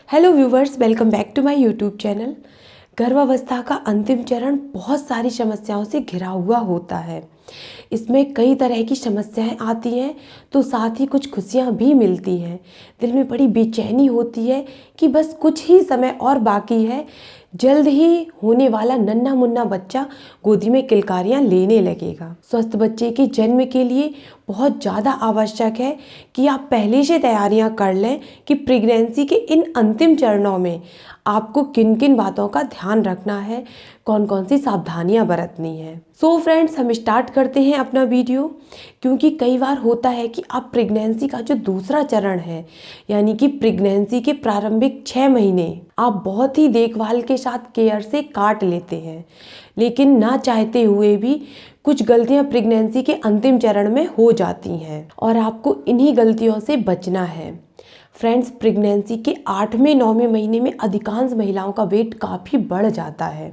Hello viewers, welcome back to my YouTube channel. गर्भावस्था का अंतिम चरण बहुत सारी समस्याओं से घिरा हुआ होता है। इसमें कई तरह की समस्याएं आती हैं तो साथ ही कुछ खुशियां भी मिलती हैं। दिल में बड़ी बेचैनी होती है कि बस कुछ ही समय और बाकी है, जल्द ही होने वाला नन्हा मुन्ना बच्चा गोदी में किलकारियां लेने लगेगा। स्वस्थ बच्चे के जन्म के लिए बहुत ज़्यादा आवश्यक है कि आप पहले से तैयारियां कर लें कि प्रेगनेंसी के इन अंतिम चरणों में आपको किन किन बातों का ध्यान रखना है, कौन कौन सी सावधानियां बरतनी है। सो फ्रेंड्स, हम स्टार्ट करते हैं अपना वीडियो। क्योंकि कई बार होता है कि आप प्रेगनेंसी का जो दूसरा चरण है, यानी कि प्रेगनेंसी के प्रारंभिक 6 महीने आप बहुत ही देखभाल के साथ केयर से काट लेते हैं, लेकिन ना चाहते हुए भी कुछ गलतियां प्रेगनेंसी के अंतिम चरण में हो जाती हैं और आपको इन्हीं गलतियों से बचना है। फ्रेंड्स, प्रेगनेंसी के 8वें 9वें महीने में अधिकांश महिलाओं का वेट काफ़ी बढ़ जाता है,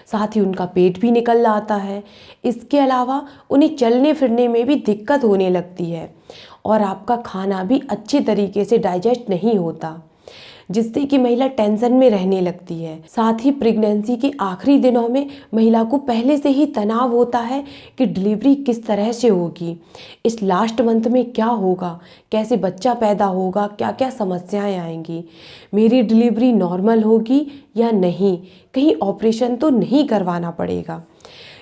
साथ ही उनका पेट भी निकल आता है। इसके अलावा उन्हें चलने फिरने में भी दिक्कत होने लगती है और आपका खाना भी अच्छे तरीके से डाइजेस्ट नहीं होता, जिससे कि महिला टेंशन में रहने लगती है। साथ ही प्रेगनेंसी के आखिरी दिनों में महिला को पहले से ही तनाव होता है कि डिलीवरी किस तरह से होगी, इस लास्ट मंथ में क्या होगा, कैसे बच्चा पैदा होगा, क्या क्या समस्याएं आएंगी, मेरी डिलीवरी नॉर्मल होगी या नहीं, कहीं ऑपरेशन तो नहीं करवाना पड़ेगा।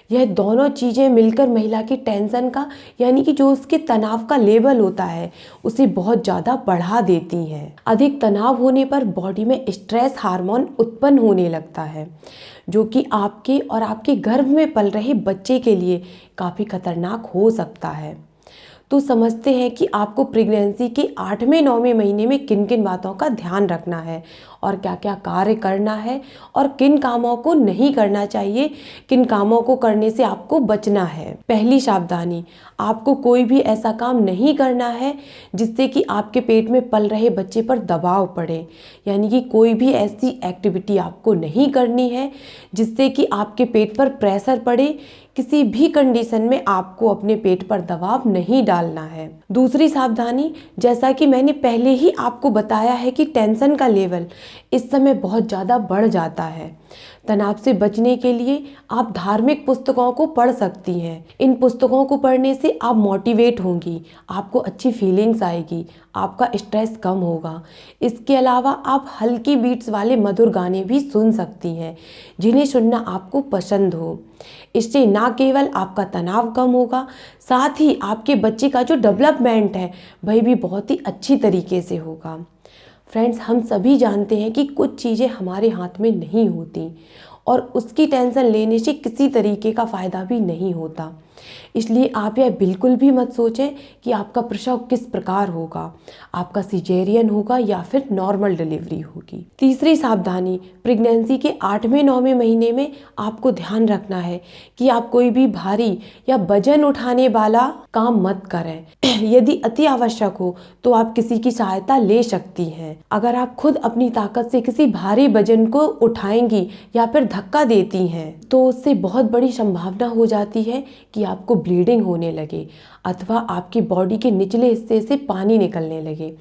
यह दोनों चीज़ें मिलकर महिला की टेंशन का, यानी कि जो उसके तनाव का लेवल होता है, उसे बहुत ज़्यादा बढ़ा देती हैं। अधिक तनाव होने पर बॉडी में स्ट्रेस हार्मोन उत्पन्न होने लगता है, जो कि आपके और आपके गर्भ में पल रहे बच्चे के लिए काफ़ी खतरनाक हो सकता है। तो समझते हैं कि आपको प्रेगनेंसी के 8वें 9वें महीने में किन किन बातों का ध्यान रखना है और क्या क्या कार्य करना है और किन कामों को नहीं करना चाहिए, किन कामों को करने से आपको बचना है। पहली सावधानी, आपको कोई भी ऐसा काम नहीं करना है जिससे कि आपके पेट में पल रहे बच्चे पर दबाव पड़े, यानी कि कोई भी ऐसी एक्टिविटी आपको नहीं करनी है जिससे कि आपके पेट पर प्रेशर पड़े। किसी भी कंडीशन में आपको अपने पेट पर दबाव नहीं डालना है। दूसरी सावधानी, जैसा कि मैंने पहले ही आपको बताया है कि टेंशन का लेवल इस समय बहुत ज़्यादा बढ़ जाता है। तनाव से बचने के लिए आप धार्मिक पुस्तकों को पढ़ सकती हैं। इन पुस्तकों को पढ़ने से आप मोटिवेट होंगी, आपको अच्छी फीलिंग्स आएगी, आपका स्ट्रेस कम होगा। इसके अलावा आप हल्की बीट्स वाले मधुर गाने भी सुन सकती हैं, जिन्हें सुनना आपको पसंद हो। इससे ना केवल आपका तनाव कम होगा, साथ ही आपके बच्चे का जो डेवलपमेंट है वह भी बहुत ही अच्छी तरीके से होगा। फ्रेंड्स, हम सभी जानते हैं कि कुछ चीज़ें हमारे हाथ में नहीं होती और उसकी टेंशन लेने से किसी तरीके का फ़ायदा भी नहीं होता। इसलिए आप यह बिल्कुल भी मत सोचें कि आपका प्रसव किस प्रकार होगा, आपका सिजेरियन होगा या फिर नॉर्मल डिलीवरी होगी। तीसरी सावधानी, प्रेगनेंसी के 8वें 9वें महीने में आपको ध्यान रखना है कि आप कोई भी भारी या वजन उठाने वाला काम मत करें। यदि अति आवश्यक हो तो आप किसी की सहायता ले सकती हैं। अगर आप खुद अपनी ताकत से किसी भारी वजन को उठाएंगी या फिर धक्का देती हैं तो उससे बहुत बड़ी संभावना हो जाती है कि आपको ब्लीडिंग होने लगे अथवा आपकी बॉडी के निचले हिस्से से पानी निकलने लगे।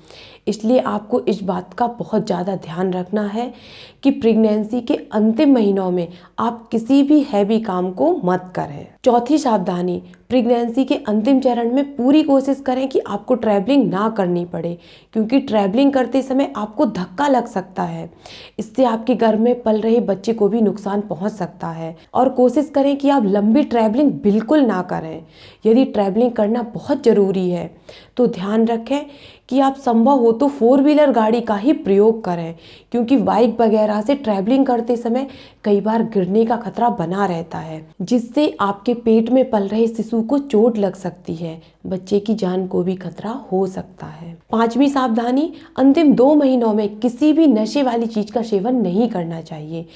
इसलिए आपको इस बात का बहुत ज़्यादा ध्यान रखना है कि प्रेगनेंसी के अंतिम महीनों में आप किसी भी हैवी काम को मत करें। चौथी सावधानी, प्रेगनेंसी के अंतिम चरण में पूरी कोशिश करें कि आपको ट्रैवलिंग ना करनी पड़े, क्योंकि ट्रैवलिंग करते समय आपको धक्का लग सकता है। इससे आपके गर्भ में पल रहे बच्चे को भी नुकसान पहुंच सकता है। और कोशिश करें कि आप लंबी ट्रैवलिंग बिल्कुल ना करें। यदि ट्रैवलिंग करना बहुत ज़रूरी है तो ध्यान रखें कि आप संभव हो तो 4 व्हीलर गाड़ी का ही प्रयोग करें, क्योंकि बाइक वगैरह से ट्रैवलिंग करते समय कई बार गिरने का खतरा बना रहता है, जिससे आपके पेट में पल रहे शिशु को चोट लग सकती है, बच्चे की जान को भी खतरा हो सकता है। पांचवी सावधानी, अंतिम 2 महीनों में किसी भी नशे वाली चीज का सेवन नहीं करना चाहिए,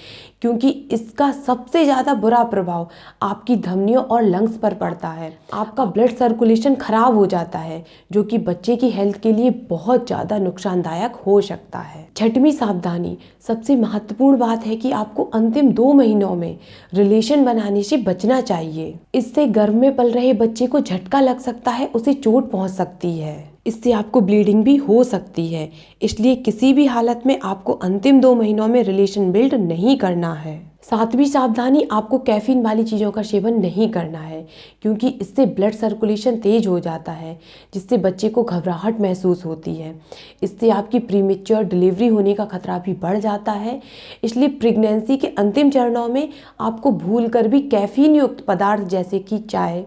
क्योंकि इसका सबसे ज़्यादा बुरा प्रभाव आपकी धमनियों और लंग्स पर पड़ता है। आपका ब्लड सर्कुलेशन खराब हो जाता है, जो कि बच्चे की हेल्थ के लिए बहुत ज़्यादा नुकसानदायक हो सकता है। छठवीं सावधानी, सबसे महत्वपूर्ण बात है कि आपको अंतिम 2 महीनों में रिलेशन बनाने से बचना चाहिए। इससे गर्भ में पल रहे बच्चे को झटका लग सकता है, उसे चोट पहुंच सकती है। इससे आपको ब्लीडिंग भी हो सकती है। इसलिए किसी भी हालत में आपको अंतिम 2 महीनों में रिलेशन बिल्ड नहीं करना है। सातवीं सावधानी, आपको कैफीन वाली चीज़ों का सेवन नहीं करना है, क्योंकि इससे ब्लड सर्कुलेशन तेज हो जाता है, जिससे बच्चे को घबराहट महसूस होती है। इससे आपकी प्रीमेच्योर डिलीवरी होने का खतरा भी बढ़ जाता है। इसलिए प्रेगनेंसी के अंतिम चरणों में आपको भूलकर भी कैफीन युक्त पदार्थ जैसे कि चाय,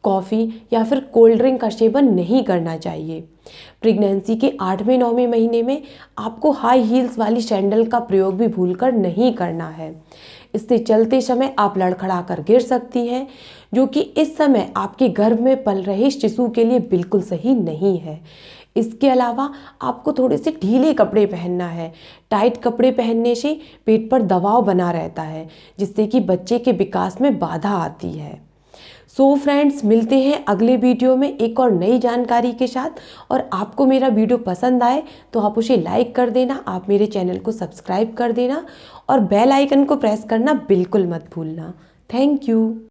कॉफ़ी या फिर कोल्ड ड्रिंक का सेवन नहीं करना चाहिए। प्रेगनेंसी के 8वें 9वें महीने में आपको हाई हील्स वाली सैंडल का प्रयोग भी भूलकर नहीं करना है। इससे चलते समय आप लड़खड़ा कर गिर सकती हैं, जो कि इस समय आपके गर्भ में पल रहे शिशु के लिए बिल्कुल सही नहीं है। इसके अलावा आपको थोड़े से ढीले कपड़े पहनना है। टाइट कपड़े पहनने से पेट पर दबाव बना रहता है, जिससे कि बच्चे के विकास में बाधा आती है। सो फ्रेंड्स, मिलते हैं अगले वीडियो में एक और नई जानकारी के साथ। और आपको मेरा वीडियो पसंद आए तो आप उसे लाइक कर देना, आप मेरे चैनल को सब्सक्राइब कर देना और बेल आइकन को प्रेस करना बिल्कुल मत भूलना। Thank you.